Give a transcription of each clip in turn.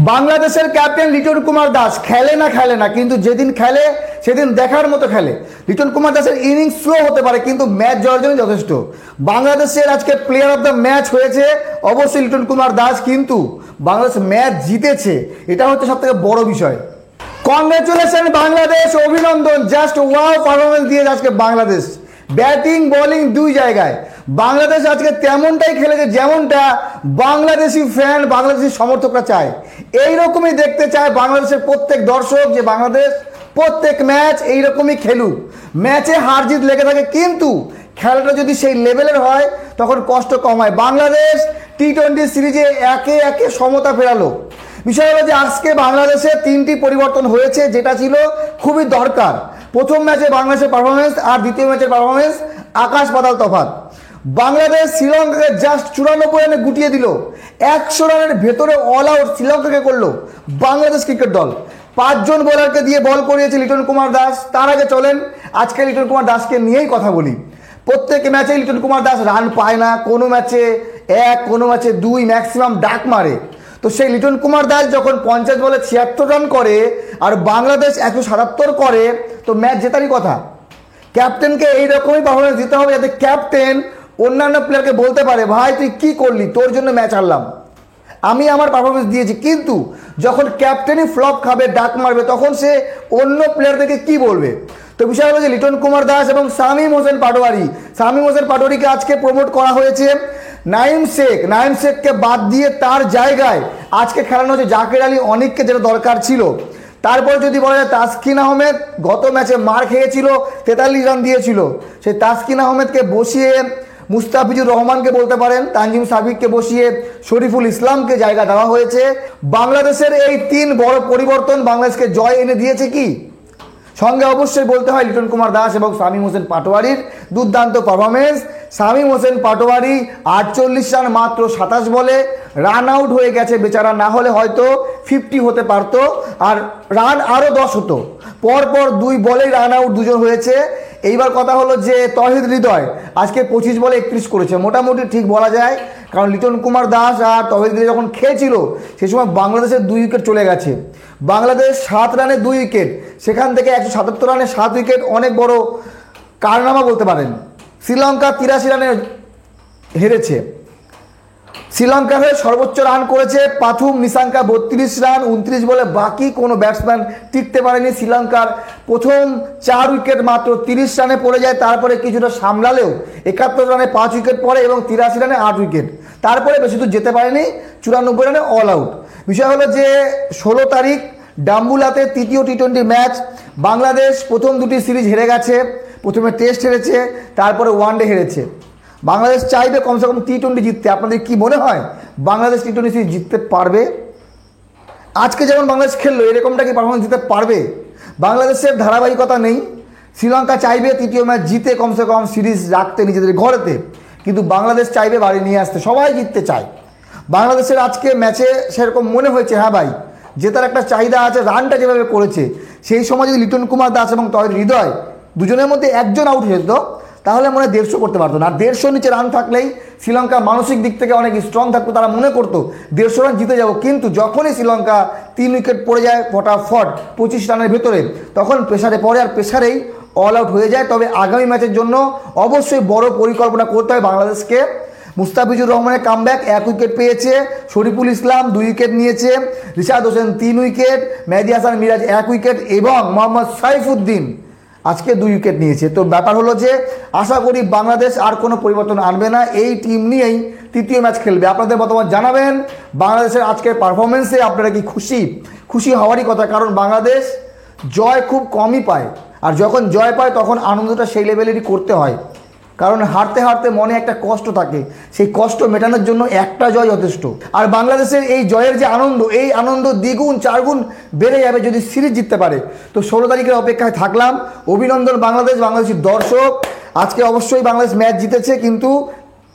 বাংলাদেশের ক্যাপ্টেন লিটন কুমার দাস খেলে না কিন্তু যেদিন খেলে সেদিন দেখার মতো খেলে। লিটন কুমার দাসের ইনিংস স্লো হতে পারে কিন্তু ম্যাচ জয়ের জন্য যথেষ্ট। বাংলাদেশের আজকে প্লেয়ার অফ দ্য ম্যাচ হয়েছে অবশ্যই লিটন কুমার দাস, কিন্তু বাংলাদেশ ম্যাচ জিতেছে, এটা হচ্ছে সব থেকে বড় বিষয়। কংগ্রেচুলেশন বাংলাদেশ, অভিনন্দন, জাস্ট ওয়াও পারফরমেন্স দিয়েছে আজকে বাংলাদেশ, ব্যাটিং বোলিং দুই জায়গায়। বাংলাদেশ আজকে তেমনটাই খেলেছে যেমনটা বাংলাদেশি ফ্যান, বাংলাদেশি সমর্থকরা চায়। এইরকমই দেখতে চায় বাংলাদেশের প্রত্যেক দর্শক, যে বাংলাদেশ প্রত্যেক ম্যাচ এইরকমই খেলুক। ম্যাচে হার জিত লেগে থাকে কিন্তু খেলাটা যদি সেই লেভেলের হয় তখন কষ্ট কম হয়। বাংলাদেশ টি-20 সিরিজে একে একে সমতা ফেরালো। বিষয় হলো যে আজকে বাংলাদেশে 3টি পরিবর্তন হয়েছে, যেটা ছিল খুবই দরকার। প্রথম ম্যাচে বাংলাদেশের পারফরমেন্স আর দ্বিতীয় ম্যাচের পারফরমেন্স আকাশ পাতাল তফাৎ। বাংলাদেশ শ্রীলঙ্কাকে জাস্ট 94 রানে গুটিয়ে দিল। 100 রানের ভেতরে অল আউট শ্রীলঙ্কাকে করলো বাংলাদেশ ক্রিকেট দল। 5 জন বোলারকে দিয়ে বল করিয়েছে লিটন কুমার দাস। তার আগে চলেন আজকে লিটন কুমার দাসকে নিয়েই কথা বলি। প্রত্যেক ম্যাচে লিটন কুমার দাস রান পায় না, কোনো ম্যাচে 1, কোনো ম্যাচে 2, ম্যাক্সিমাম ডাক মারে। তো সেই লিটন কুমার দাস যখন 50 বলে 76 রান করে আর বাংলাদেশ 177 করে, তো ম্যাচ জেতারই কথা। ক্যাপ্টেনকে এইরকমই পারফরমেন্স দিতে হবে যাতে ক্যাপ্টেন অন্যান্য প্লেয়ারকে বলতে পারে, ভাই তুই কি করলি, তোর জন্য ম্যাচ হারলাম, আমি আমার পারফরমেন্স দিয়েছি। কিন্তু যখন ক্যাপ্টেনই ফ্লপ খাবে, ডাক মারবে, তখন সে অন্য প্লেয়ারদেরকে কি বলবে? তো বিষয় হলো যে লিটন কুমার দাস এবং শামীম হোসেন পাটোয়ারিকে আজকে প্রমোট করা হয়েছে। নাইম শেখকে বাদ দিয়ে তার জায়গায় আজকে খেলানো হচ্ছে জাকের আলী অনিককে, যেটা দরকার ছিল। তারপর যদি বলা যায় তাসকিন আহমেদ গত ম্যাচে মার খেয়েছিল, 43 রান দিয়েছিল, সেই তাসকিন আহমেদকে বসিয়ে মুস্তাফিজুর রহমানকে বলতে পারেন, তানজিম সাবিককে বসিয়ে শরীফুল ইসলামকে জায়গা দেওয়া হয়েছে। বাংলাদেশের এই 3 বড় পরিবর্তন বাংলাদেশকে জয় এনে দিয়েছে কি? সঙ্গে অবশ্যই বলতে হয় লিটন কুমার দাস এবং শামীম হোসেন পাটোয়ারির দুর্দান্ত পারফরমেন্স। শামীম হোসেন পাটোয়ারি 48 রান মাত্র 27 বলে, রান আউট হয়ে গেছে বেচারা, না হলে হয়তো 50 হতে পারত আর রান আরও 10 হতো। পরপর 2 বলেই রান আউট 2 জন হয়েছে। এইবার কথা হলো যে তৌহিদ হৃদয় আজকে 25 বলে 31 করেছে, মোটামুটি ঠিক বলা যায়। কারণ লিটন কুমার দাস আর তৌহিদ হৃদয় যখন খেয়েছিল সেই সময় বাংলাদেশের 2 উইকেট চলে গেছে। বাংলাদেশ 7 রানে 2 উইকেট, সেখান থেকে 177 রানে 7 উইকেট, অনেক বড় কারনামা বলতে পারেন। শ্রীলঙ্কা 83 রানে হেরেছে। শ্রীলঙ্কার হয়ে সর্বোচ্চ রান করেছে পাথুম নিসাঙ্কা 32 রান 29 বলে, বাকি কোনো ব্যাটসম্যান টিকতে পারেনি। শ্রীলঙ্কার প্রথম 4 উইকেট মাত্র 30 রানে পড়ে যায়, তারপরে কিছুটা সামলালেও 71 রানে 5 উইকেট পড়ে এবং 83 রানে 8 উইকেট, তারপরে বেশি দূর যেতে পারেনি, 94 রানে অল আউট। বিষয় হলো যে 16 তারিখ ডাম্বুলাতে তৃতীয় টি-20 ম্যাচ। বাংলাদেশ প্রথম 2টি সিরিজ হেরে গেছে, প্রথমে টেস্ট হেরেছে, তারপরে ওয়ানডে হেরেছে। বাংলাদেশ চাইবে কমসে কম টি-20 জিততে। আপনাদের কি মনে হয় বাংলাদেশ টি-20 সিরিজ জিততে পারবে? আজকে যেমন বাংলাদেশ খেললো এরকমটা কি পারফরমেন্স দিতে পারবে? বাংলাদেশের ধারাবাহিকতা নেই। শ্রীলঙ্কা চাইবে তৃতীয় ম্যাচ জিতে কমসে কম সিরিজ রাখতে নিজেদের ঘরেতে, কিন্তু বাংলাদেশ চাইবে বাড়ি নিয়ে আসতে, সবাই জিততে চায়। বাংলাদেশের আজকে ম্যাচে সেরকম মনে হয়েছে, হ্যাঁ ভাই জেতার একটা চাহিদা আছে। রানটা যেভাবে করেছে সেই সময় যদি লিটন কুমার দাস এবং তৌহিদ হৃদয় দুজনের মধ্যে একজন আউট হয়ে যেত তাহলে মনে হয় 150 করতে পারতো না। আর 150 নিচে রান থাকলেই শ্রীলঙ্কা মানসিক দিক থেকে অনেক স্ট্রং থাকতো, তারা মনে করতো 150 রান জিতে যাব। কিন্তু যখনই শ্রীলঙ্কা 3 উইকেট পড়ে যায় ফটাফট 25 রানের ভেতরে, তখন প্রেসারে পড়ে আর প্রেসারেই অল আউট হয়ে যায়। তবে আগামী ম্যাচের জন্য অবশ্যই বড় পরিকল্পনা করতে হয় বাংলাদেশকে। মুস্তাফিজুর রহমানের কামব্যাক, 1 উইকেট পেয়েছে, শরীফুল ইসলাম 2 উইকেট নিয়েছে, রিশাদ হোসেন 3 উইকেট, মেহেদী হাসান মিরাজ 1 উইকেট এবং মোহাম্মদ সাইফুদ্দিন আজকে 2 উইকেট নিয়েছে। তো ব্যাপার হলো যে আশা করি বাংলাদেশ আর কোনো পরিবর্তন আনবে না, এই টিম নিয়েই তৃতীয় ম্যাচ খেলবে। আপনাদের মতামত জানাবেন বাংলাদেশের আজকের পারফরমেন্সে আপনারা কি খুশি হওয়ারই কথা, কারণ বাংলাদেশ জয় খুব কমই পায়, আর যখন জয় পায় তখন আনন্দটা সেই লেভেলেরই করতে হয়। কারণ হারতে হারতে মনে একটা কষ্ট থাকে, সেই কষ্ট মেটানোর জন্য একটা জয় যথেষ্ট। আর বাংলাদেশের এই জয়ের যে আনন্দ, এই আনন্দ দ্বিগুণ 4 গুণ বেড়ে যাবে যদি সিরিজ জিততে পারে। তো 16 তারিখের অপেক্ষায় থাকলাম। অভিনন্দন বাংলাদেশি দর্শক। আজকে অবশ্যই বাংলাদেশ ম্যাচ জিতেছে, কিন্তু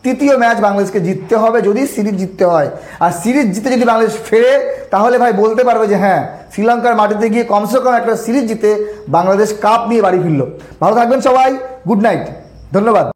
তৃতীয় ম্যাচ বাংলাদেশকে জিততে হবে যদি সিরিজ জিততে হয়। আর সিরিজ জিতে যদি বাংলাদেশ ফেরে তাহলে ভাই বলতে পারবে যে হ্যাঁ শ্রীলঙ্কার মাটিতে গিয়ে কমসে কম একটা সিরিজ জিতে বাংলাদেশ কাপ নিয়ে বাড়ি ফিরল। ভালো থাকবেন সবাই, গুড নাইট, ধন্যবাদ।